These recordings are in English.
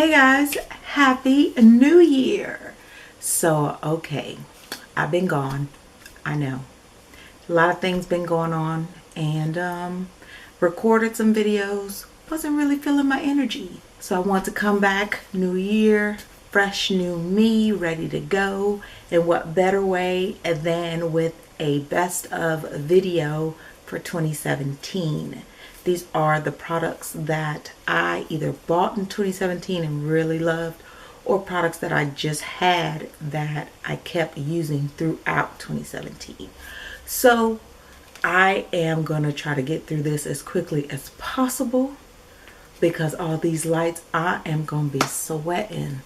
Hey guys, happy new year. Okay, I've been gone. I know. A lot of things been going on and recorded some videos. Wasn't really feeling my energy. So I want to come back, new year, fresh new me, ready to go. And what better way than with a best of video for 2017. These are the products that I either bought in 2017 and really loved, or products that I just had that I kept using throughout 2017. So I am going to try to get through this as quickly as possible because all these lights, I am going to be sweating.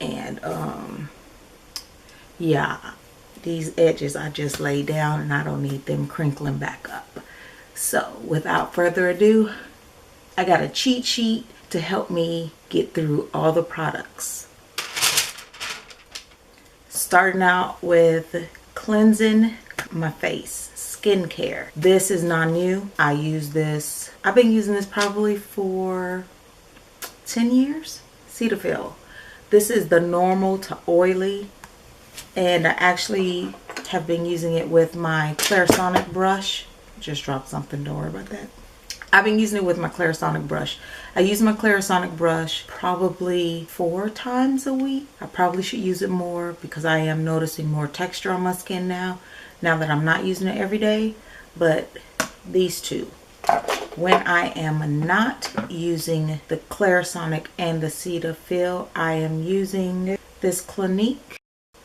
And yeah, these edges I just laid down and I don't need them crinkling back up. So without further ado, I got a cheat sheet to help me get through all the products. Starting out with cleansing my face, skincare. This is not new. I use this. I've been using this probably for 10 years. Cetaphil. This is the normal to oily. And I actually have been using it with my Clarisonic brush. Just dropped something, don't worry about that. I've been using it with my Clarisonic brush. I use my Clarisonic brush probably 4 times a week. I probably should use it more because I am noticing more texture on my skin now that I'm not using it every day. But these two, when I am not using the Clarisonic and the Cetaphil, I am using this Clinique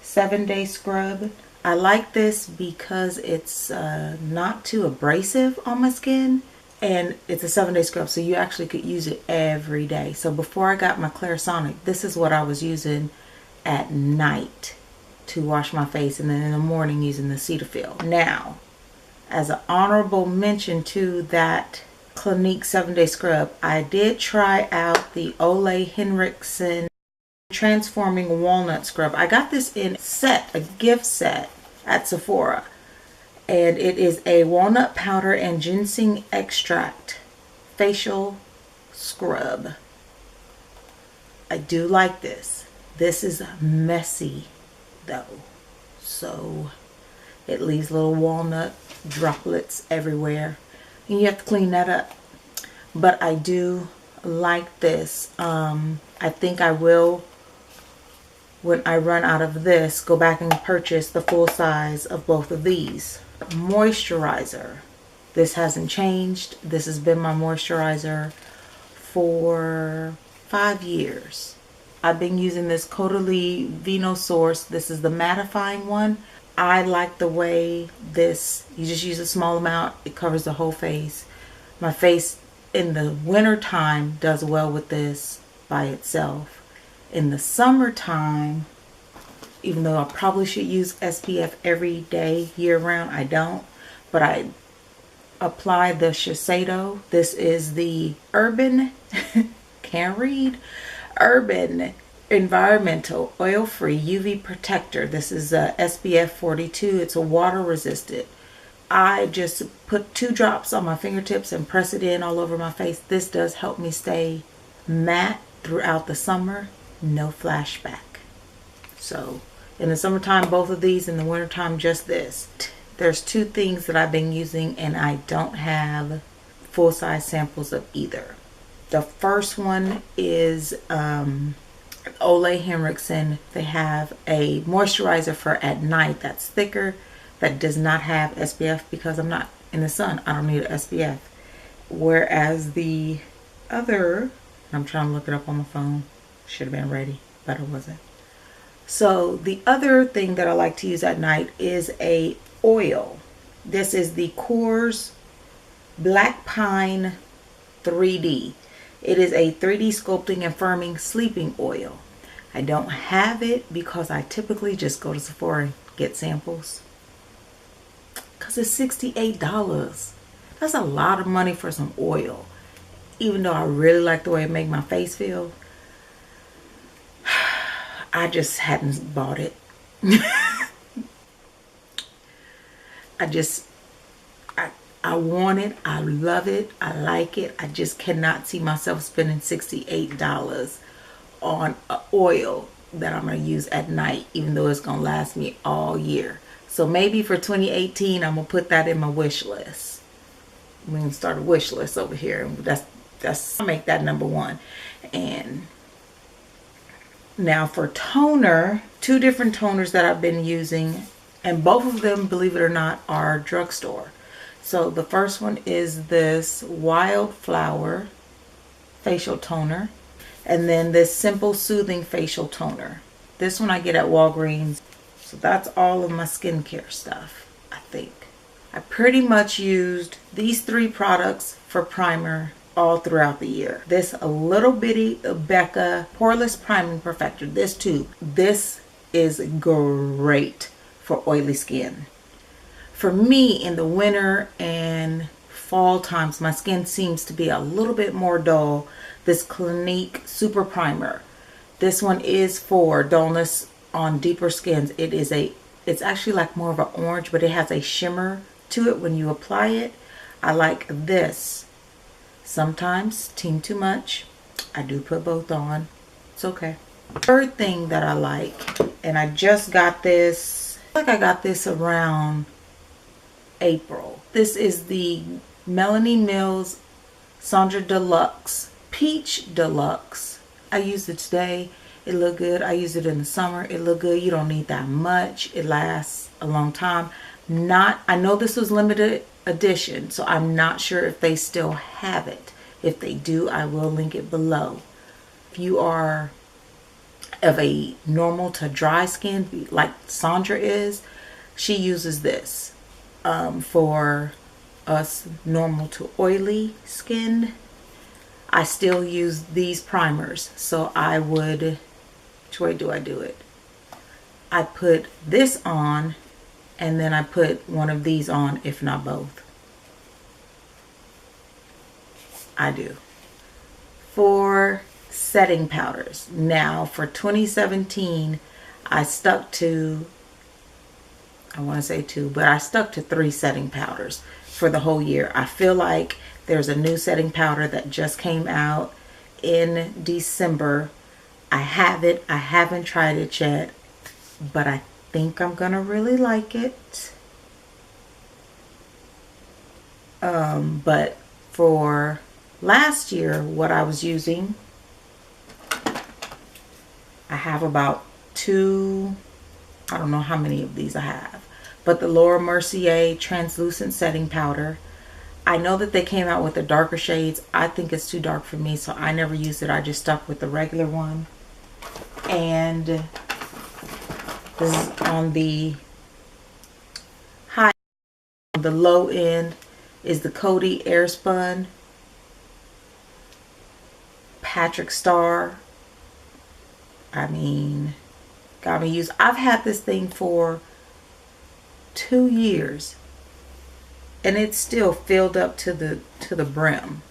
7-day scrub. I like this because it's not too abrasive on my skin, and it's a 7-day scrub, so you actually could use it every day. So before I got my Clarisonic, this is what I was using at night to wash my face, and then in the morning using the Cetaphil. Now, as an honorable mention to that Clinique 7-day scrub, I did try out the Ole Henriksen Transforming Walnut Scrub. I got this in a gift set at Sephora, and it is a walnut powder and ginseng extract facial scrub. I do like this. This is messy though, so it leaves little walnut droplets everywhere and you have to clean that up, but I do like this. I think I will, when I run out of this, go back and purchase the full size of both of these. Moisturizer. This hasn't changed. This has been my moisturizer for 5 years. I've been using this Caudalie Vino Source. This is the mattifying one. I like the way this, you just use a small amount. It covers the whole face. My face in the winter time does well with this by itself. In the summertime, even though I probably should use SPF every day year round, I don't, but I apply the Shiseido. This is the Urban Urban Environmental Oil-Free UV Protector. This is a SPF 42. It's a water resistant. I just put 2 drops on my fingertips and press it in all over my face. This does help me stay matte throughout the summer. No flashback. So in the summertime, both of these. In the wintertime, just this. There's 2 things that I've been using, and I don't have full-size samples of either. The first one is Ole Henriksen. They have a moisturizer for at night that's thicker, that does not have SPF, because I'm not in the sun. I don't need an SPF. Whereas the other, I'm trying to look it up on the phone. Should have been ready, but I wasn't. So the other thing that I like to use at night is a oil. This is the Coors Black Pine 3D. It is a 3D sculpting and firming sleeping oil. I don't have it because I typically just go to Sephora and get samples, because it's $68. That's a lot of money for some oil. Even though I really like the way it makes my face feel, I just hadn't bought it. I want it. I love it. I like it. I just cannot see myself spending $68 on an oil that I'm going to use at night, even though it's going to last me all year. So maybe for 2018, I'm going to put that in my wish list. We can start a wish list over here. I'll make that number one. And now for toner, 2 different toners that I've been using, and both of them, believe it or not, are drugstore. So the first one is this Wildflower facial toner, and then this Simple Soothing facial toner. This one I get at Walgreens. So that's all of my skincare stuff, I think. I pretty much used these 3 products for primer all throughout the year. This a little bitty Becca Poreless Priming Perfector. This too. This is great for oily skin. For me, in the winter and fall times, my skin seems to be a little bit more dull. This Clinique Super Primer. This one is for dullness on deeper skins. It's actually like more of an orange, but it has a shimmer to it when you apply it. I like this. Sometimes team too much. I do put both on. It's okay. Third thing that I like, and I just got this, I got this around April. This is the Melanie Mills Sandra Deluxe Peach Deluxe. I used it today. It looked good. I used it in the summer. It looked good. You don't need that much. It lasts a long time. I know this was limited edition, so I'm not sure if they still have it. If they do, I will link it below. If you are of a normal to dry skin like Sandra is, she uses this. For us normal to oily skin, I still use these primers. So I would, which way do I do it? I put this on, and then I put one of these on, if not both. I do. For setting powders, now for 2017, I stuck to, I want to say 2, but I stuck to 3 setting powders for the whole year. I feel like there's a new setting powder that just came out in December. I have it. I haven't tried it yet, but I think I'm gonna really like it. But for last year, what I was using, I have about 2, I don't know how many of these I have, but the Laura Mercier translucent setting powder. I know that they came out with the darker shades. I think it's too dark for me, so I never used it. I just stuck with the regular one. And this is on the high. On the low end is the Coty Airspun Patrick Star. I mean, got me used. I've had this thing for 2 years, and it's still filled up to the brim.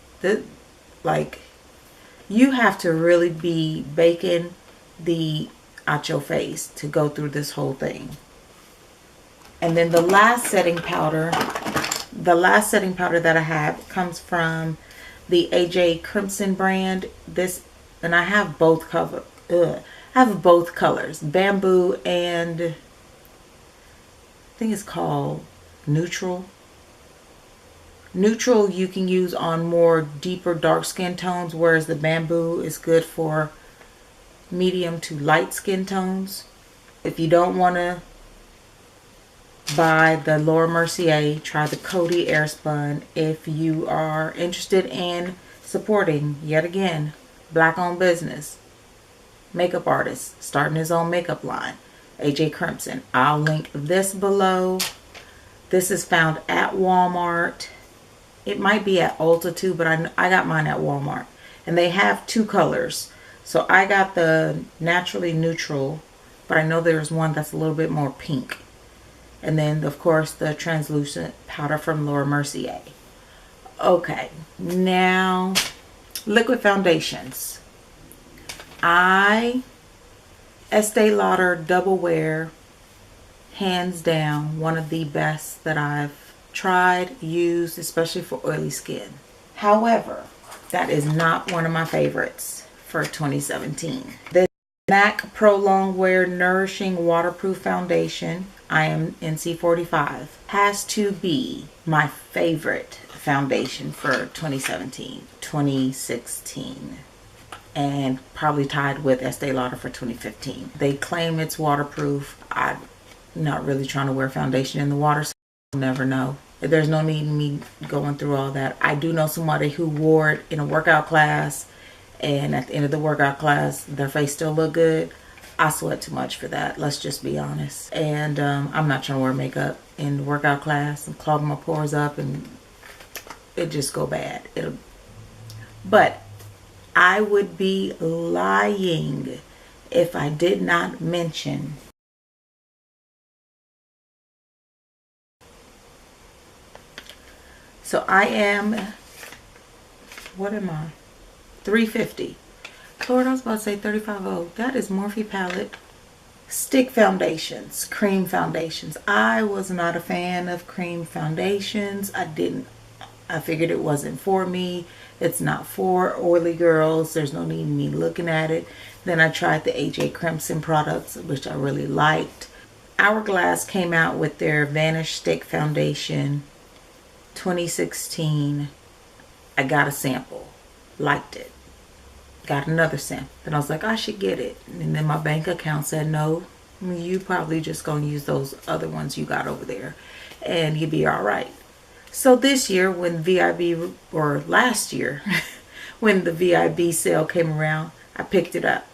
Like, you have to really be baking out your face to go through this whole thing. And then the last setting powder that I have comes from the AJ Crimson brand. And I have both colors, bamboo and I think it's called neutral. Neutral you can use on more deeper dark skin tones, whereas the bamboo is good for medium to light skin tones. If you don't want to buy the Laura Mercier, try the Coty Airspun. If you are interested in supporting, yet again, black owned business, makeup artist starting his own makeup line, AJ Crimson, I'll link this below. This is found at Walmart. It might be at Ulta too, but I got mine at Walmart. And they have 2 colors. So I got the naturally neutral, but I know there's one that's a little bit more pink. And then, of course, the translucent powder from Laura Mercier. Okay, now liquid foundations. Estee Lauder Double Wear, hands down, one of the best that I've tried, used, especially for oily skin. However, that is not one of my favorites for 2017. This MAC Pro Longwear Nourishing Waterproof Foundation. I am NC45. Has to be my favorite foundation for 2016. And probably tied with Estee Lauder for 2015. They claim it's waterproof. I'm not really trying to wear foundation in the water, so I'll never know. There's no need in me going through all that. I do know somebody who wore it in a workout class, and at the end of the workout class, their face still looked good. I sweat too much for that. Let's just be honest. And I'm not trying to wear makeup in the workout class and clog my pores up, and it just go bad. But I would be lying if I did not mention so I am, what am I? 350. Lord, I was about to say 35. That is Morphe palette. Stick foundations, cream foundations. I was not a fan of cream foundations. I figured it wasn't for me. It's not for oily girls. There's no need in me looking at it. Then I tried the AJ Crimson products, which I really liked. Hourglass came out with their Vanish Stick Foundation 2016. I got a sample. Liked it. Got another sample. Then I was like, I should get it. And then my bank account said, no, you probably just gonna use those other ones you got over there and you'll be all right. So this year when VIB, or last year, when the VIB sale came around, I picked it up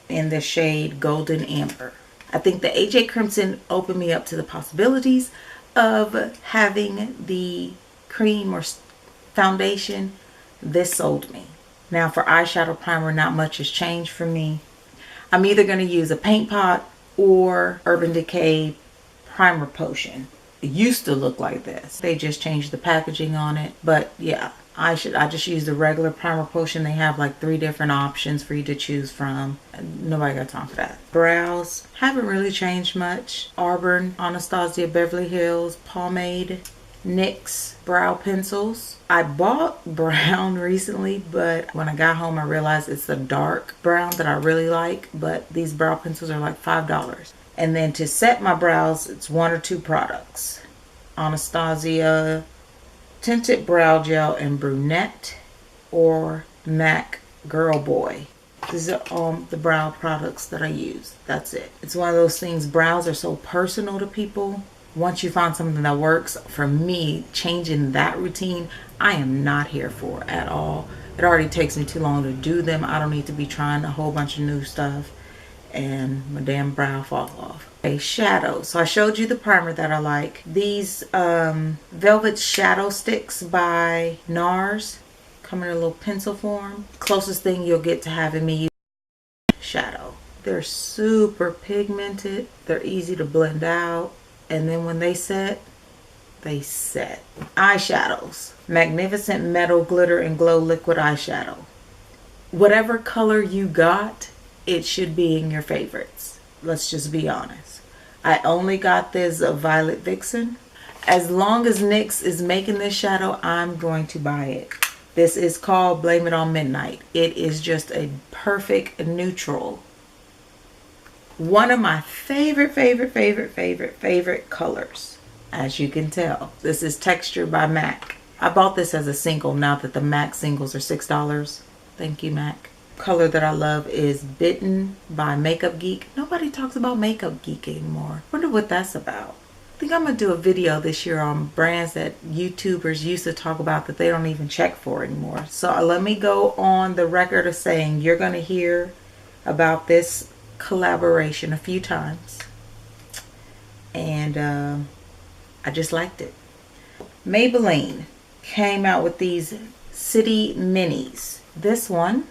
in the shade Golden Amber. I think the AJ Crimson opened me up to the possibilities of having the cream or foundation. This sold me. Now for eyeshadow primer, not much has changed for me. I'm either going to use a paint pot or Urban Decay primer potion. It used to look like this. They just changed the packaging on it. But yeah, I just use the regular primer potion. They have like 3 different options for you to choose from. Nobody got time for that. Brows haven't really changed much. Auburn, Anastasia Beverly Hills pomade, NYX brow pencils. I bought brown recently, but when I got home I realized it's the dark brown that I really like. But these brow pencils are like $5. And then to set my brows, it's 1 or 2 products. Anastasia Tinted Brow Gel in Brunette or MAC Girl Boy. These are all the brow products that I use. That's it. It's one of those things, brows are so personal to people. Once you find something that works, for me, changing that routine, I am not here for at all. It already takes me too long to do them. I don't need to be trying a whole bunch of new stuff and my damn brow falls off. Okay, shadow. So I showed you the primer that I like. These Velvet Shadow Sticks by NARS come in a little pencil form. Closest thing you'll get to having me use shadow. They're super pigmented. They're easy to blend out. And then when they set, they set. Eyeshadows. Magnificent Metal Glitter and Glow Liquid Eyeshadow. Whatever color you got, it should be in your favorites. Let's just be honest. I only got this Violet Vixen. As long as NYX is making this shadow, I'm going to buy it. This is called Blame It on Midnight. It is just a perfect neutral. One of my favorite colors, as you can tell. This is Texture by MAC. I bought this as a single now that the MAC singles are $6. Thank you, MAC. Color that I love is Bitten by Makeup Geek. Nobody talks about Makeup Geek anymore. Wonder what that's about. I think I'm gonna do a video this year on brands that YouTubers used to talk about that they don't even check for anymore. So let me go on the record of saying you're gonna hear about this collaboration a few times, and I just liked it. Maybelline came out with these City Minis. This one,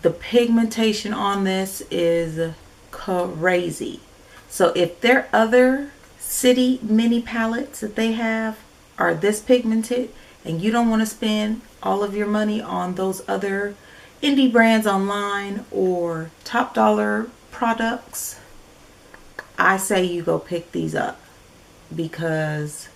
the pigmentation on this is crazy. So if their other City Mini palettes that they have are this pigmented and you don't want to spend all of your money on those other indie brands online or top dollar products, I say you go pick these up, because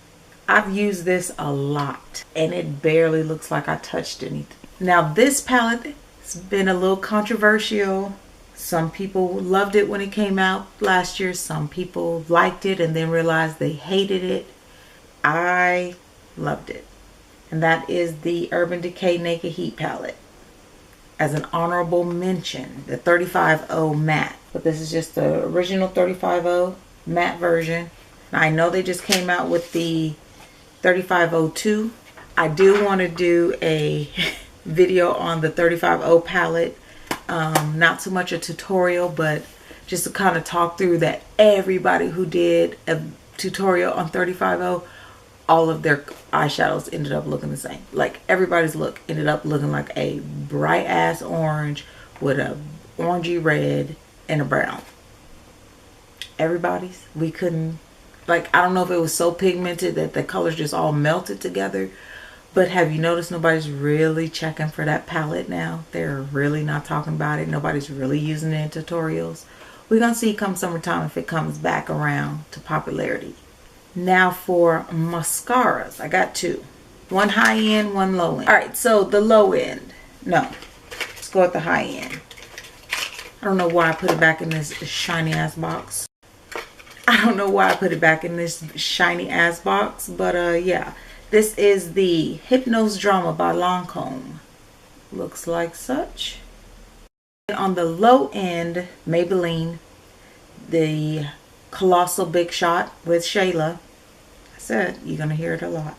I've used this a lot and it barely looks like I touched anything. Now this palette has been a little controversial. Some people loved it when it came out last year. Some people liked it and then realized they hated it. I loved it. And that is the Urban Decay Naked Heat palette. As an honorable mention, the 35O matte. But this is just the original 35O matte version. Now, I know they just came out with the 3502. I do want to do a video on the 35O palette. Not so much a tutorial, but just to kind of talk through that everybody who did a tutorial on 35O, all of their eyeshadows ended up looking the same. Like everybody's look ended up looking like a bright ass orange with a orangey red and a brown. Everybody's, we couldn't, like, I don't know if it was so pigmented that the colors just all melted together, but have you noticed nobody's really checking for that palette now? They're really not talking about it. Nobody's really using it in tutorials. We're gonna see come summertime if it comes back around to popularity. Now for mascaras, I got two. One high end, one low end. All right, so the low end. No, let's go with the high end. I don't know why I put it back in this shiny ass box. I don't know why I put it back in this shiny ass box, but yeah. This is the Hypnose Drama by Lancome. Looks like such. On the low end, Maybelline, the Colossal Big Shot with Shayla. I said you're gonna hear it a lot.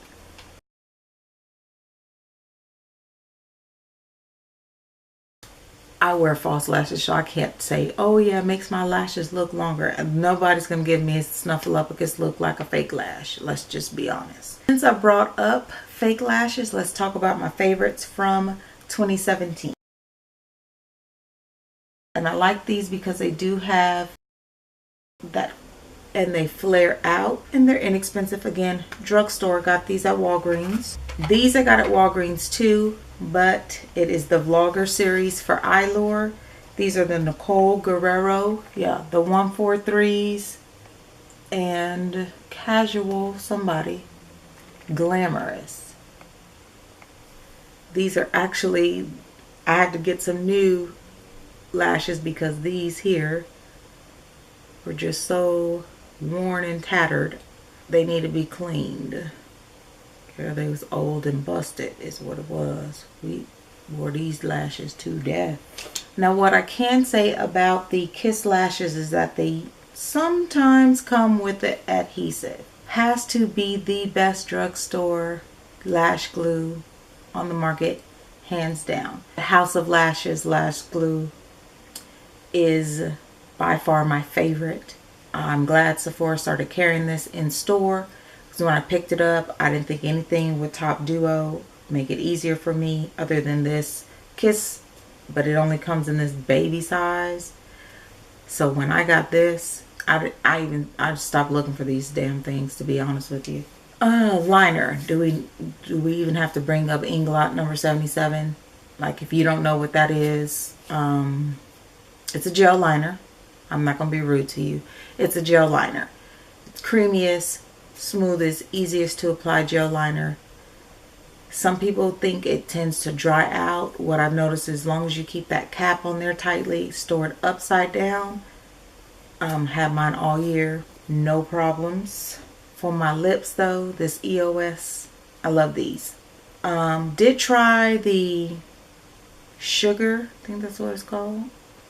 I wear false lashes, so I can't say, oh yeah, it makes my lashes look longer. And nobody's gonna give me a Snuffleupagus look like a fake lash. Let's just be honest. Since I brought up fake lashes, let's talk about my favorites from 2017. And I like these because they do have that, and they flare out, and they're inexpensive. Again, drugstore, got these at Walgreens. These I got at Walgreens too, but it is the Vlogger series for Eyelure. These are the Nicole Guerrero, yeah, the 143s, and Casual somebody, Glamorous. These are actually, I had to get some new lashes because these here were just so worn and tattered. They need to be cleaned. Yeah, they was old and busted is what it was. We wore these lashes to death. Now what I can say about the Kiss lashes is that they sometimes come with the adhesive. Has to be the best drugstore lash glue on the market, hands down. The House of Lashes lash glue is by far my favorite. I'm glad Sephora started carrying this in store, because when I picked it up, I didn't think anything would top Duo, make it easier for me other than this Kiss, but it only comes in this baby size. So when I got this, I stopped looking for these damn things, to be honest with you. Liner. Do we even have to bring up Inglot number 77? Like, if you don't know what that is, it's a gel liner. I'm not going to be rude to you. It's a gel liner. It's creamiest, smoothest, easiest to apply gel liner. Some people think it tends to dry out. What I've noticed is as long as you keep that cap on there tightly, stored upside down, have mine all year, no problems. For my lips though, this EOS, I love these. Did try the Sugar, I think that's what it's called.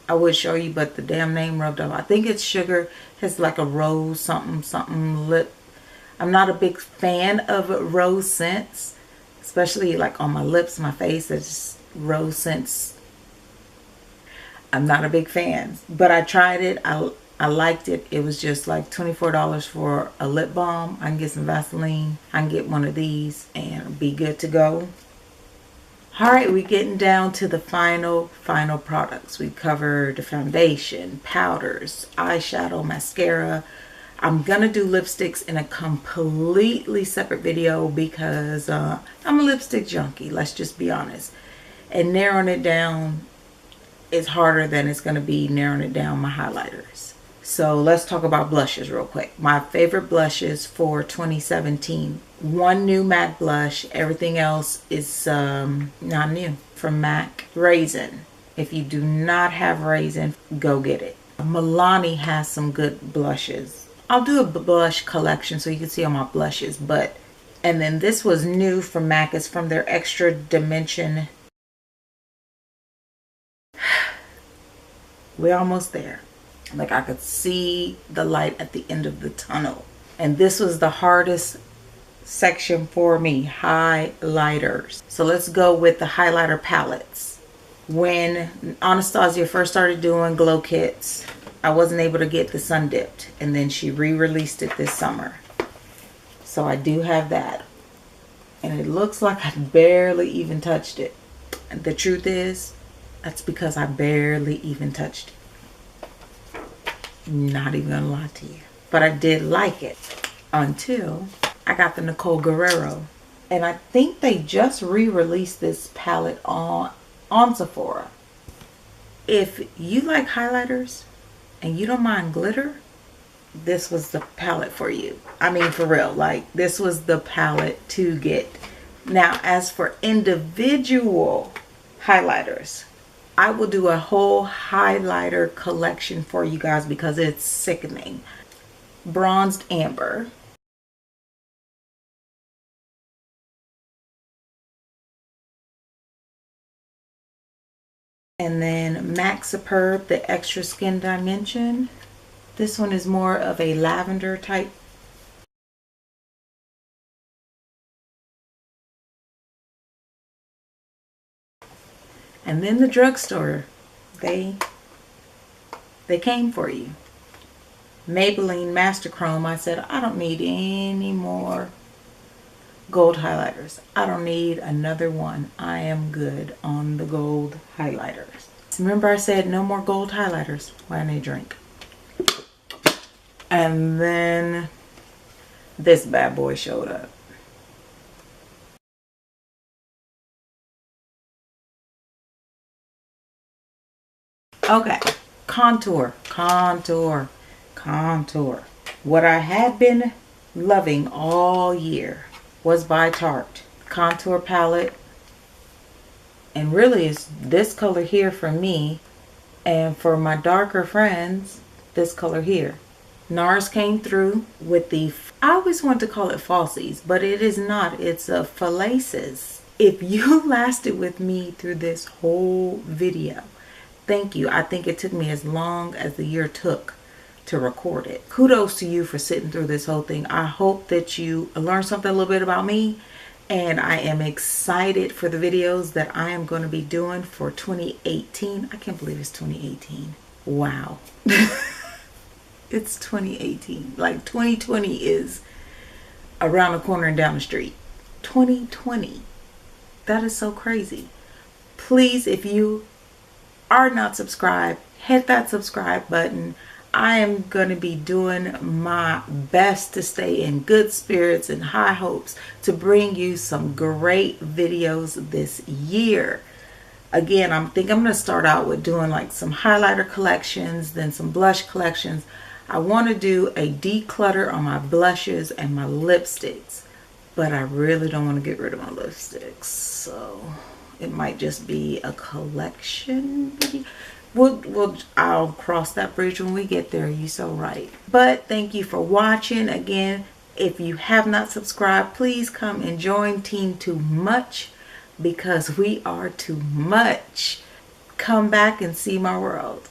I would show you, but the damn name rubbed off. I think it's Sugar. It's like a rose something lip. I'm not a big fan of rose scents, especially like on my lips, my face. It's rose scents. I'm not a big fan, but I tried it. I liked it. It was just like $24 for a lip balm. I can get some Vaseline. I can get one of these and be good to go. Alright, we're getting down to the final products. We covered the foundation, powders, eyeshadow, mascara. I'm gonna do lipsticks in a completely separate video because I'm a lipstick junkie, let's just be honest. And narrowing it down is harder than it's gonna be narrowing it down my highlighters. So let's talk about blushes real quick. My favorite blushes for 2017. One new MAC blush. Everything else is not new. from MAC. Raisin. If you do not have Raisin, go get it. Milani has some good blushes. I'll do a blush collection so you can see all my blushes. And then this was new from MAC. It's from their Extra Dimension. We're almost there. Like I could see the light at the end of the tunnel. And this was the hardest section for me, highlighters. So let's go with the highlighter palettes. When Anastasia first started doing glow kits, I wasn't able to get the Sun Dipped, and then she re-released it this summer. So I do have that. And it looks like I barely even touched it. And the truth is, that's because I barely even touched it. Not even gonna lie to you. But I did like it until I got the Nicole Guerrero. And I think they just re-released this palette on Sephora. If you like highlighters and you don't mind glitter, this was the palette for you. I mean, for real, like this was the palette to get. Now, as for individual highlighters, I will do a whole highlighter collection for you guys because it's sickening. Bronzed Amber. And then MAC Superb, the Extra Skin Dimension. This one is more of a lavender type. And then the drugstore, they came for you. Maybelline Master Chrome. I said, I don't need any more gold highlighters. I don't need another one. I am good on the gold highlighters. Remember I said no more gold highlighters. Why didn't I drink? And then this bad boy showed up. Okay, contour. What I had been loving all year was by Tarte. Contour palette. And really it's this color here for me. And for my darker friends, this color here. NARS came through with the, I always want to call it falsies, but it is not. It's a fallaces. If you lasted with me through this whole video, thank you. I think it took me as long as the year took to record it. Kudos to you for sitting through this whole thing. I hope that you learned something a little bit about me, and I am excited for the videos that I am going to be doing for 2018. I can't believe it's 2018. Wow. It's 2018. Like 2020 is around the corner and down the street. 2020. That is so crazy. Please, if you are not subscribed, hit that subscribe button. I am going to be doing my best to stay in good spirits and high hopes to bring you some great videos this year. Again, I think I'm going to start out with doing like some highlighter collections, then some blush collections. I want to do a declutter on my blushes and my lipsticks, but I really don't want to get rid of my lipsticks. So it might just be a collection video. I'll cross that bridge when we get there. You're so right. But thank you for watching. Again, if you have not subscribed, please come and join Team Too Much, because we are too much. Come back and see my world.